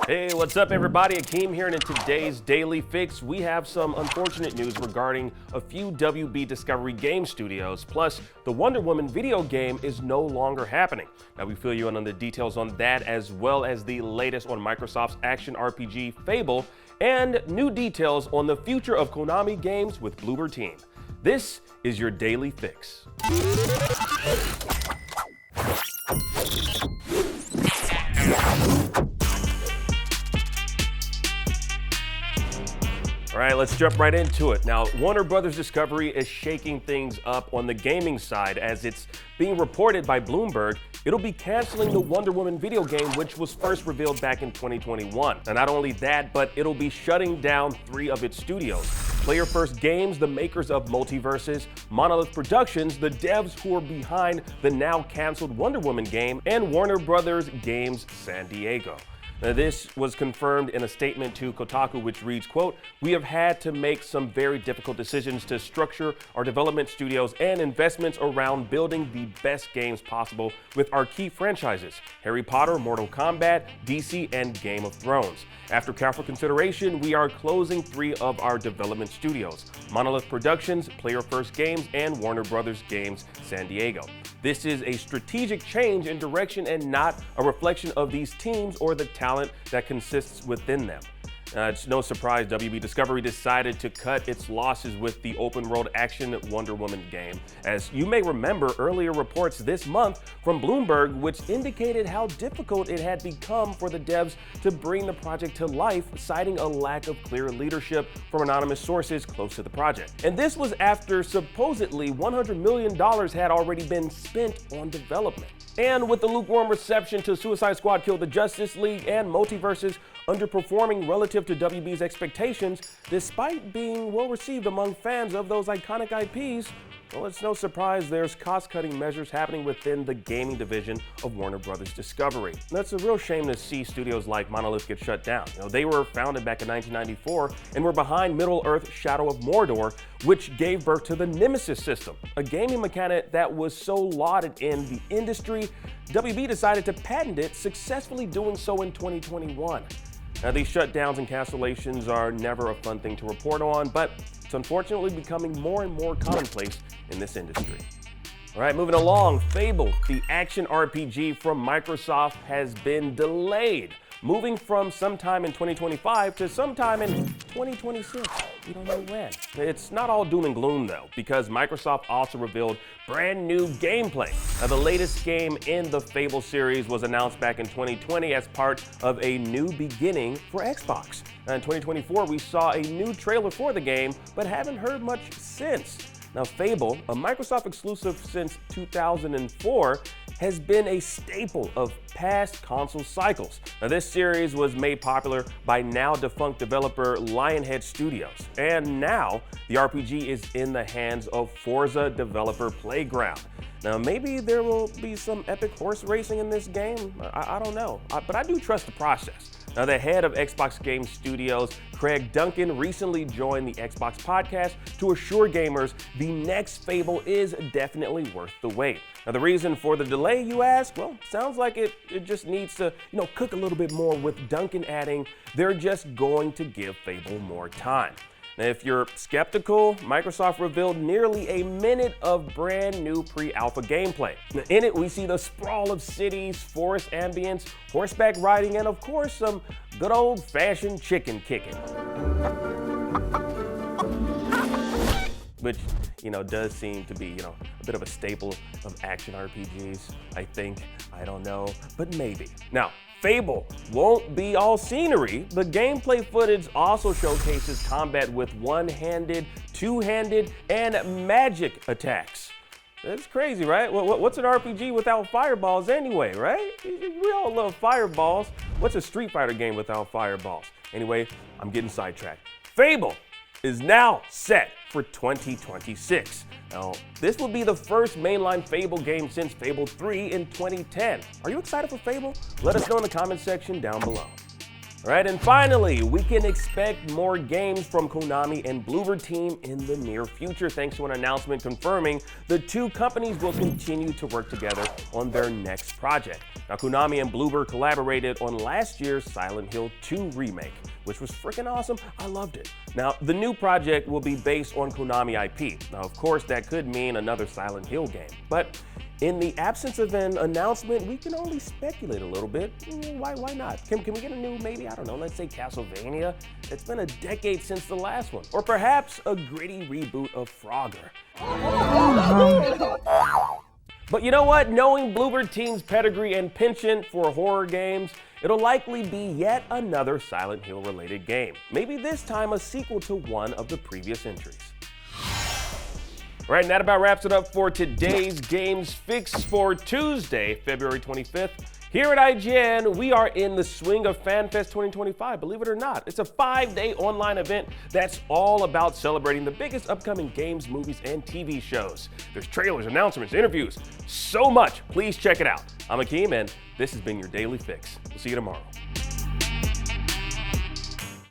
Hey, what's up everybody? Akeem here, and in today's Daily Fix, we have some unfortunate news regarding a few WB Discovery game studios, plus the Wonder Woman video game is no longer happening. Now we fill you in on the details on that, as well as the latest on Microsoft's action RPG Fable, and new details on the future of Konami games with Bloober Team. This is your Daily Fix. All right, let's jump right into it. Now, Warner Brothers Discovery is shaking things up on the gaming side, as it's being reported by Bloomberg it'll be canceling the Wonder Woman video game, which was first revealed back in 2021. And not only that, but it'll be shutting down 3 of its studios. Player First Games, the makers of Multiverses, Monolith Productions, the devs who are behind the now canceled Wonder Woman game, and Warner Brothers Games San Diego. Now, this was confirmed in a statement to Kotaku, which reads, quote, "We have had to make some very difficult decisions to structure our development studios and investments around building the best games possible with our key franchises, Harry Potter, Mortal Kombat, DC, and Game of Thrones. After careful consideration, we are closing 3 of our development studios, Monolith Productions, Player First Games, and Warner Brothers Games San Diego. This is a strategic change in direction and not a reflection of these teams or the talent that consists within them." It's no surprise WB Discovery decided to cut its losses with the open-world action Wonder Woman game. As you may remember, earlier reports this month from Bloomberg, which indicated how difficult it had become for the devs to bring the project to life, citing a lack of clear leadership from anonymous sources close to the project. And this was after supposedly $100 million had already been spent on development. And with the lukewarm reception to Suicide Squad Kill the Justice League and Multiverses underperforming relative to WB's expectations, despite being well received among fans of those iconic IPs, well, it's no surprise there's cost-cutting measures happening within the gaming division of Warner Brothers Discovery. That's a real shame to see studios like Monolith get shut down. They were founded back in 1994 and were behind Middle-earth Shadow of Mordor, which gave birth to the Nemesis system, a gaming mechanic that was so lauded in the industry, WB decided to patent it, successfully doing so in 2021. Now, these shutdowns and cancellations are never a fun thing to report on, but it's unfortunately becoming more and more commonplace in this industry. All right, moving along, Fable, the action RPG from Microsoft, has been delayed, moving from sometime in 2025 to sometime in 2026. We don't know when. It's not all doom and gloom though, because Microsoft also revealed brand new gameplay. Now, the latest game in the Fable series was announced back in 2020 as part of a new beginning for Xbox. Now, in 2024, we saw a new trailer for the game, but haven't heard much since. Now, Fable, a Microsoft exclusive since 2004, has been a staple of past console cycles. Now, this series was made popular by now defunct developer Lionhead Studios, and now the RPG is in the hands of Forza developer Playground. Now, maybe there will be some epic horse racing in this game. I don't know, but I do trust the process. Now, the head of Xbox Game Studios, Craig Duncan, recently joined the Xbox podcast to assure gamers the next Fable is definitely worth the wait. Now, the reason for the delay, you ask? Well, sounds like it just needs to, cook a little bit more, with Duncan adding they're just going to give Fable more time. Now, if you're skeptical, Microsoft revealed nearly a minute of brand new pre-alpha gameplay. Now, in it, we see the sprawl of cities, forest ambience, horseback riding, and of course, some good old-fashioned chicken kicking. Which, does seem to be, a bit of a staple of action RPGs, I think. I don't know, but maybe. Now, Fable won't be all scenery. The gameplay footage also showcases combat with one-handed, two-handed, and magic attacks. That's crazy, right? What's an RPG without fireballs anyway, right? We all love fireballs. What's a Street Fighter game without fireballs? Anyway, I'm getting sidetracked. Fable is now set for 2026. Now, this will be the first mainline Fable game since Fable 3 in 2010. Are you excited for Fable? Let us know in the comment section down below. All right, and finally, we can expect more games from Konami and Bloober Team in the near future, thanks to an announcement confirming the two companies will continue to work together on their next project. Now, Konami and Bloober collaborated on last year's Silent Hill 2 remake, which was freaking awesome. I loved it. Now, the new project will be based on Konami IP. Now, of course, that could mean another Silent Hill game, but in the absence of an announcement, we can only speculate a little bit. Why not? Can we get a new, maybe, I don't know, let's say Castlevania? It's been a decade since the last one. Or perhaps a gritty reboot of Frogger. But you know what? Knowing Bloober Team's pedigree and penchant for horror games, it'll likely be yet another Silent Hill related game. Maybe this time a sequel to one of the previous entries. All right, and that about wraps it up for today's Games Fix for Tuesday, February 25th. Here at IGN, we are in the swing of FanFest 2025, believe it or not. It's a 5-day online event that's all about celebrating the biggest upcoming games, movies, and TV shows. There's trailers, announcements, interviews, so much. Please check it out. I'm Akeem, and this has been your Daily Fix. We'll see you tomorrow.